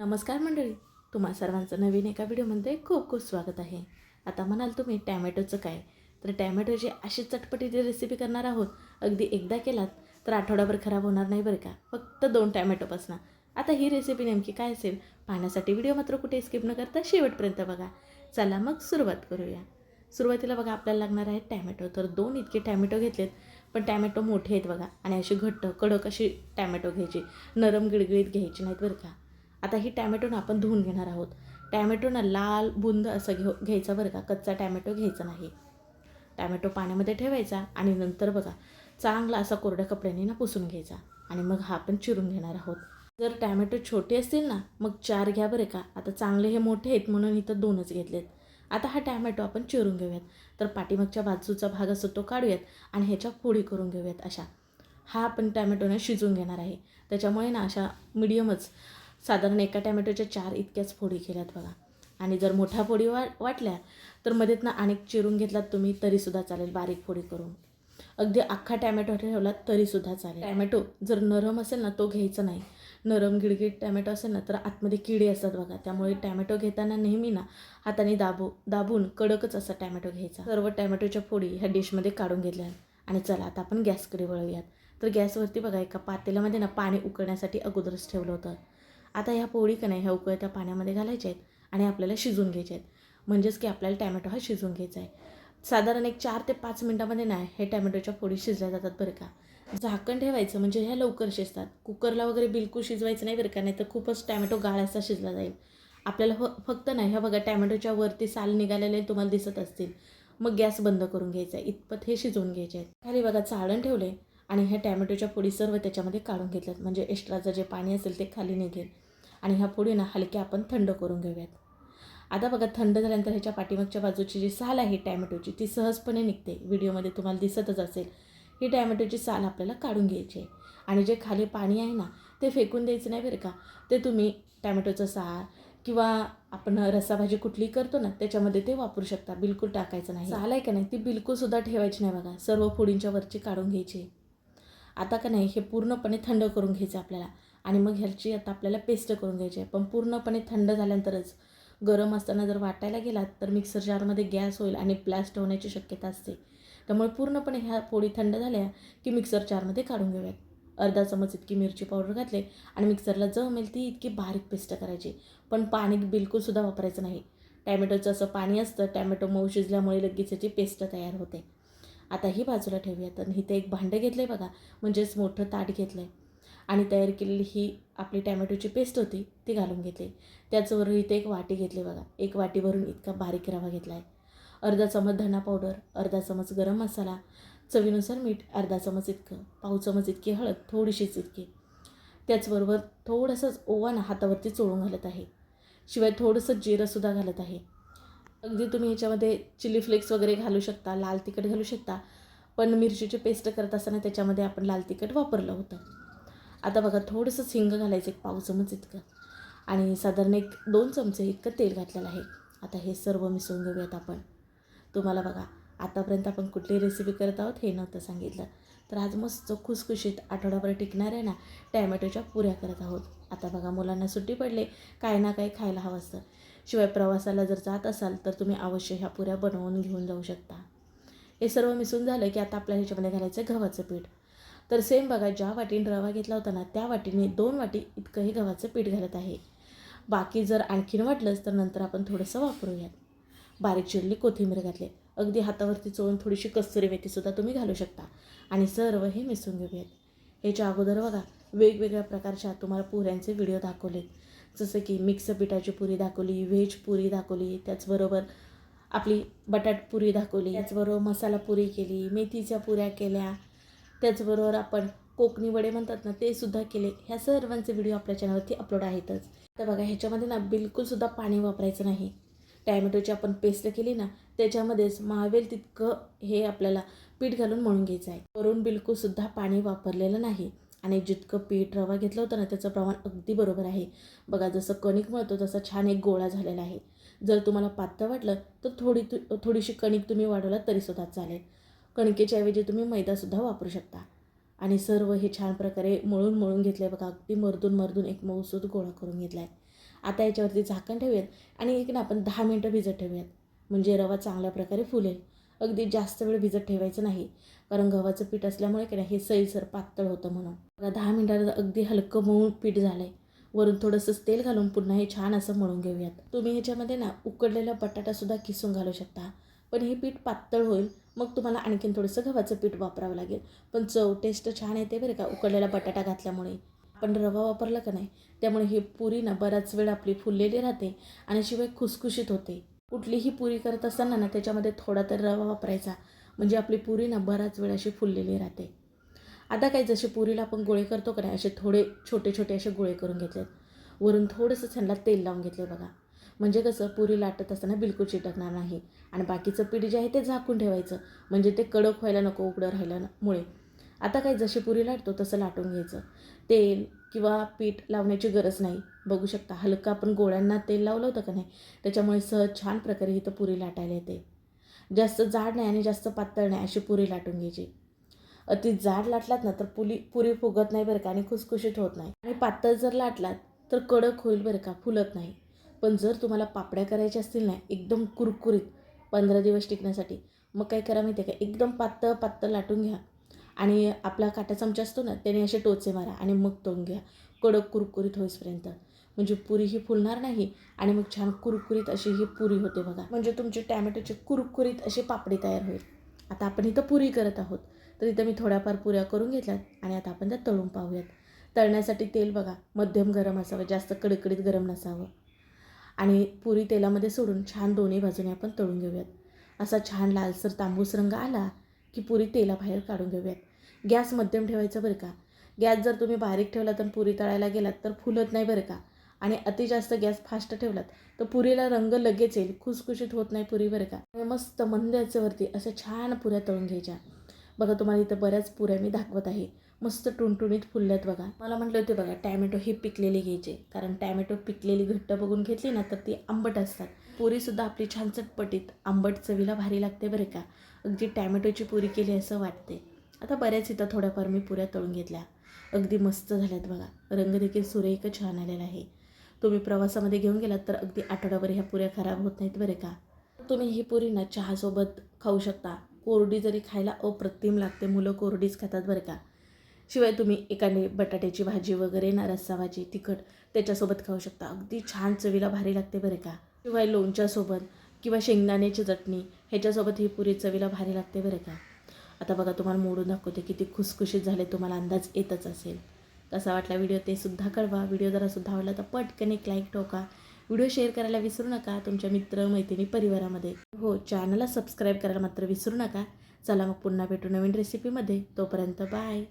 नमस्कार मंडळी, तुम्हा सर्वांचं नवीन एका व्हिडिओमध्ये खूप खूप स्वागत आहे. आता म्हणाल तुम्ही टॅमॅटोचं काय, तर टॅमॅटोची अशी चटपटीची रेसिपी करणार आहोत. अगदी एकदा केलात तर आठवडाभर खराब होणार नाही बरं का. फक्त 2 टॅमॅटोपासून. आता ही रेसिपी नेमकी काय असेल पाहण्यासाठी व्हिडिओ मात्र कुठे स्किप न करता शेवटपर्यंत बघा. चला मग सुरुवात करूया. सुरुवातीला बघा आपल्याला लागणार आहे टॅमॅटो. तर 2 इतके टॅमॅटो घेतलेत, पण टॅमॅटो मोठे आहेत बघा आणि अशी घट्ट कडक अशी टॅमॅटो घ्यायची, नरम गिळगिळीत घ्यायची नाहीत बरं का. आता ही टॅमॅटो ना आपण धुवून घेणार आहोत. टॅमॅटो ना लाल बुंद असं घ्यायचा बरं का, कच्चा टॅमॅटो घ्यायचा नाही. टॅमॅटो पाण्यामध्ये ठेवायचा आणि नंतर बघा चांगला असा कोरड्या कपड्याने ना पुसून घ्यायचा आणि मग हा आपण चिरून घेणार आहोत. जर टॅमॅटो छोटे असतील ना मग 4 घ्या बरं का. आता चांगले हे मोठे आहेत म्हणून इथं 2च घेतलेत. आता हा टॅमॅटो आपण चिरून घेऊयात. तर पाठीमागच्या बाजूचा भाग असतो तो काढूयात आणि ह्याच्या फोडी करून घेऊयात अशा. हा आपण टॅमॅटोने शिजवून घेणार आहे. त्याच्यामुळे ना अशा मिडियमच साधारण एका टॅमॅटोच्या 4 इतक्याच फोडी केल्यात बघा. आणि जर मोठ्या फोडी वाटल्या तर मध्येत ना अनेक चिरून घेतलात तुम्ही तरीसुद्धा चालेल, बारीक फोडी करून. अगदी अख्खा टॅमॅटो ठेवलात तरीसुद्धा चालेल. टॅमॅटो जर नरम असेल ना तो घ्यायचा नाही. नरम गिळगिळ टॅमॅटो असेल ना तर आतमध्ये किडे असतात बघा. त्यामुळे टॅमॅटो घेताना नेहमी ना हाताने दाबून कडकच असा टॅमॅटो घ्यायचा. सर्व टॅमॅटोच्या फोडी ह्या डिशमध्ये काढून घेतल्या आणि चला आता आपण गॅसकडे वळूयात. तर गॅसवरती बघा एका पातेल्यामध्ये ना पाणी उकळण्यासाठी अगोदरच ठेवलं होतं. आता ह्या पोळी का नाही ह्या उकळत्या पाण्यामध्ये घालायच्या आहेत आणि आपल्याला शिजवून घ्यायचे आहेत. म्हणजेच की आपल्याला टॅमॅटो हा शिजवून घ्यायचा आहे. साधारण एक 4 ते 5 मिनटामध्ये ना हे टॅमॅटोच्या फोडी शिजल्या जातात बरं का. झाकण ठेवायचं म्हणजे ह्या लवकर शिजतात. कुकरला वगैरे बिलकुल शिजवायचं नाही बरं का, नाही तर खूपच टॅमॅटो गाळाचा शिजला जाईल. आपल्याला फक्त नाही ह्या बघा टॅमॅटोच्या वरती साल निघालेले तुम्हाला दिसत असतील. मग गॅस बंद करून घ्यायचा आहे. इतपत हे शिजवून घ्यायचे आहेत. खाली बघा चाळण ठेवले आणि ह्या टॅमॅटोच्या फोडी सर्व त्याच्यामध्ये काढून घेतल्यात. म्हणजे एक्स्ट्राचं जे पाणी असेल ते खाली निघेल. आणि ह्या फोडी ना हलक्या आपण थंड करून घेऊयात. आता बघा थंड झाल्यानंतर ह्याच्या पाठीमागच्या बाजूची जी साल आहे टॅमॅटोची ती सहजपणे निघते. व्हिडिओमध्ये तुम्हाला दिसतच असेल. ही टॅमॅटोची साल आपल्याला काढून घ्यायची आहे. आणि जे खाली पाणी आहे ना ते फेकून द्यायचं नाही बरं का. ते तुम्ही टॅमॅटोचं सार किंवा आपण रस्साभाजी कुठली करतो ना त्याच्यामध्ये ते वापरू शकता. बिलकुल टाकायचं नाही. साल आहे का नाही ती बिलकुलसुद्धा ठेवायची नाही बघा. सर्व फोडींच्या वरची काढून घ्यायची. आता का नाही हे पूर्णपणे थंड करून घ्यायचं आपल्याला आणि मग ह्याची आता आपल्याला पेस्ट करून घ्यायची आहे. पण पूर्णपणे थंड झाल्यानंतरच. गरम असताना जर वाटायला गेलात तर मिक्सर जारमध्ये गॅस होईल आणि ब्लास्ट होण्याची शक्यता असते. त्यामुळे पूर्णपणे ह्या पोळी थंड झाल्या की मिक्सर जारमध्ये काढून घेऊयात. अर्धा चमच इतकी मिरची पावडर घातले आणि मिक्सरला जमेल ती इतकी बारीक पेस्ट करायची. पण पाणी बिलकुलसुद्धा वापरायचं नाही. टॅमॅटोचं असं पाणी असतं, टॅमॅटो मऊ शिजल्यामुळे लगेच याची पेस्ट तयार होते. आता ही बाजूला ठेवूया. तर इथे एक भांडं घेतलं आहे बघा, म्हणजेच मोठं ताट घेतलं आहे आणि तयार केलेली ही आपली टॅमॅटोची पेस्ट होती ती घालून घेतली. त्याचबरोबर इथे एक वाटी घेतली बघा. एक वाटी भरून इतका बारीक रवा घेतला आहे. अर्धा चमच धना पावडर, अर्धा चमच गरम मसाला, चवीनुसार मीठ, अर्धा चमच इतकं, पाव चमच इतकी हळद, थोडीशीच इतकी. त्याचबरोबर थोडंसंच ओवा ना हातावरती चोळून घालत आहे. शिवाय थोडंसं जिरंसुद्धा घालत आहे. अगदी तुम्ही ह्याच्यामध्ये चिली फ्लेक्स वगैरे घालू शकता, लाल तिखट घालू शकता. पण मिरचीची पेस्ट करत असताना त्याच्यामध्ये आपण लाल तिखट वापरलं होतं. आता बघा थोडंसंच हिंग घालायचं, एक पाव चमच इतकं आणि साधारण एक 2 चमचे इतकं तेल घातलेलं आहे. आता हे सर्व मिसळून घेऊयात आपण. तुम्हाला बघा आतापर्यंत आपण कुठली रेसिपी करत आहोत हे नव्हतं सांगितलं. तर आज मस्त खुसखुशीत आठवडाभर टिकणार आहे ना टॅमॅटोच्या पुऱ्या करत आहोत. आता बघा मुलांना सुट्टी पडले, काय ना काय खायला हवं असतं. शिवाय प्रवासाला जर जात असाल तर तुम्ही अवश्य ह्या पुऱ्या बनवून घेऊन जाऊ शकता. हे सर्व मिसळून झालं की आता आपल्याला ह्याच्यामध्ये घालायचं आहे गव्हाचं पीठ. तर सेम बघा ज्या वाटीने रवा घेतला होता ना त्या वाटीने 2 वाटी इतकं हे गव्हाचं पीठ घालत आहे. बाकी जर आणखीन वाटलंच तर नंतर आपण थोडंसं वापरूयात. बारीक चिरली कोथिंबीर घातली. अगदी हातावरती चोळून थोडीशी कस्तुरी मेथीसुद्धा तुम्ही घालू शकता आणि सर्व हे मिसळून घेऊयात. ह्याच्या अगोदर बघा वेगवेगळ्या प्रकारच्या तुम्हाला पुऱ्यांचे व्हिडिओ दाखवलेत. जसं की मिक्स पिठाची पुरी दाखवली, व्हेज पुरी दाखवली, त्याचबरोबर आपली बटाट पुरी दाखवली, त्याचबरोबर मसाला पुरी केली, मेथीच्या पुऱ्या केल्या, त्याचबरोबर आपण कोकणी वडे म्हणतात ना ते सुद्धा केले. ह्या सर्वांचे व्हिडिओ आपल्या चॅनलवरती अपलोड आहेतच. तर बघा ह्याच्यामध्ये ना बिलकुलसुद्धा पाणी वापरायचं नाही. टॅमॅटोची आपण पेस्ट केली ना त्याच्यामध्येच मावेल तितकं हे आपल्याला पीठ घालून मळून घ्यायचं आहे. वरून बिलकुलसुद्धा पाणी वापरलेलं नाही आणि जितकं पीठ रवा घेतलं होतं ना त्याचं प्रमाण अगदी बरोबर आहे. बघा जसं कणिक मळतो तसा छान एक गोळा झालेला आहे. जर तुम्हाला पातळ वाटलं तर थोडीशी कणिक तुम्ही वाढवला तरीसुद्धा चालेल. कणकेच्या ऐवजी तुम्ही मैदासुद्धा वापरू शकता. आणि सर्व हे छान प्रकारे मळून घेतलं आहे बघा. अगदी मर्दून एक मऊसूद गोळा करून घेतला आहे. आता याच्यावरती झाकण ठेवूयात आणि एक ना आपण 10 मिनटं भिजत ठेवूयात, म्हणजे रवा चांगल्या प्रकारे फुलेल. अगदी जास्त वेळ भिजत ठेवायचं नाही, कारण गव्हाचं पीठ असल्यामुळे की नाही हे सैलसर पातळ होतं म्हणून. बघा 10 मिनटात अगदी हलकं मऊ पीठ झालं आहे. वरून थोडंसं तेल घालून पुन्हा हे छान असं मळून घेऊयात. तुम्ही ह्याच्यामध्ये ना उकडलेला बटाटासुद्धा किसून घालू शकता, पण हे पीठ पातळ होईल, मग तुम्हाला आणखीन थोडंसं गव्हाचं पीठ वापरावं लागेल. पण चव टेस्ट छान येते बरं का उकडलेला बटाटा घातल्यामुळे. आपण रवा वापरला का नाही, त्यामुळे ही पुरी ना बराच वेळ आपली फुललेली राहते आणि शिवाय खुसखुशीत होते. कुठलीही पुरी करत असताना ना त्याच्यामध्ये थोडा तर रवा वापरायचा, म्हणजे आपली पुरी ना बराच वेळ अशी फुललेली राहते. आता काय जसे पुरीला आपण गोळे करतो का नाही, असे थोडे छोटे छोटे असे गोळे करून घेतलेत. वरून थोडंसं त्यांना तेल लावून घेतले बघा, म्हणजे कसं पुरी लाटत असताना बिलकुल चिटकणार नाही. आणि बाकीचं पीठ जे आहे ते झाकून ठेवायचं, म्हणजे ते कडक व्हायला नको उघडं राहिल्यामुळे. आता काय जशी पुरी लाटतो तसं लाटून घ्यायचं. तेल किंवा पीठ लावण्याची गरज नाही. बघू शकता हलका आपण गोळ्यांना तेल लावलं होतं का नाही, त्याच्यामुळे सहज छान प्रकारे इथं पुरी लाटायला येते. जास्त जाड नाही आणि जास्त पातळ नाही अशी पुरी लाटून घ्यायची. अति जाड लाटलात ना तर पुरी फुगत नाही बरं का आणि खुसखुशीत होत नाही. आणि पातळ जर लाटलात तर कडक होईल बरं का, फुलत नाही. पण जर तुम्हाला पापड्या करायच्या असतील ना एकदम कुरकुरीत 15 दिवस टिकण्यासाठी, मग काय करा माहिती आहे का, एकदम पातळ पातळ लाटून घ्या आणि आपला काटा चमचा असतो ना त्याने असे टोचे मारा आणि मग तळून घ्या कडक कुरकुरीत होईपर्यंत. म्हणजे पुरी ही फुलणार नाही आणि मग छान कुरकुरीत अशी ही पुरी होते बघा. म्हणजे तुमची टॅमॅटोची कुरकुरीत अशी पापडी तयार होईल. आता आपण इथं पुरी करत आहोत, तर इथं मी थोड्याफार पुऱ्या करून घेतल्यात आणि आता आपण त्या तळून पाहूयात. तळण्यासाठी तेल बघा मध्यम गरम असावं, जास्त कडकडीत गरम नसावं. आणि पुरी तेलामध्ये सोडून छान दोन्ही बाजूने आपण तळून घेऊयात. असा छान लालसर तांबूस रंग आला की पुरी तेलाबाहेर काढून घेऊयात. गॅस मध्यम ठेवायचा बरं का. गॅस जर तुम्ही बारीक ठेवला तर पुरी तळायला गेलात तर फुलत नाही बरं का. आणि अति जास्त गॅस फास्ट ठेवलात तर पुरीला रंग लगेच येईल, खुसखुशीत होत नाही पुरी बरं का. मस्त मंद आचेवरती अशा छान पुऱ्या तळून घ्यायच्या. बघा तुम्हाला इथं बऱ्याच पुऱ्या मी दाखवत आहे. मस्त टुणटुणीत फुलल्यात बघा. मला म्हटलं होते बघा टॅमॅटो ही पिकलेली घ्यायचे, कारण टॅमॅटो पिकलेली घट्ट बघून घेतली ना तर ती आंबट असतात. पुरीसुद्धा आपली छान चटपटीत आंबट चवीला भारी लागते बरं का. अगदी टॅमॅटोची पुरी केली असं वाटते. आता बऱ्याच इथं थोड्याफार मी पुऱ्या तळून घेतल्या. अगदी मस्त झाल्यात बघा. रंग देखील सुरेख छान आलेला आहे. तुम्ही प्रवासामध्ये घेऊन गेलात तर अगदी आठवडाभर ह्या पुऱ्या खराब होत नाहीत बरं का. तुम्ही ही पुरी ना चहासोबत खाऊ शकता. कोरडी जरी खायला अप्रतिम लागते, मुलं कोरडीच खातात बरं का. शिवाय तुम्ही एखादी बटाट्याची भाजी वगैरे ना रस्सा भाजी तिखट त्याच्यासोबत खाऊ शकता. अगदी छान चवीला भारी लागते बरं का. शिवाय लोणच्यासोबत किंवा शेंगदाण्याची चटणी ह्याच्यासोबत ही पुरी चवीला भारी लागते बरं का. आता बघा तुम्हाला मोडून दाखवते किती खुसखुशीत झाले, तुम्हाला अंदाज येतच असेल. कसा वाटला व्हिडिओ ते सुद्धा कळवा. व्हिडिओ जरा सुद्धा आवडला तर पटकन एक लाईक ठोका. व्हिडिओ शेअर करायला विसरू नका तुमच्या मित्र मैत्रिणी परिवारामध्ये. हो, चॅनलला सबस्क्राईब करायला मात्र विसरू नका. चला मग पुन्हा भेटू नवीन रेसिपीमध्ये. तोपर्यंत बाय.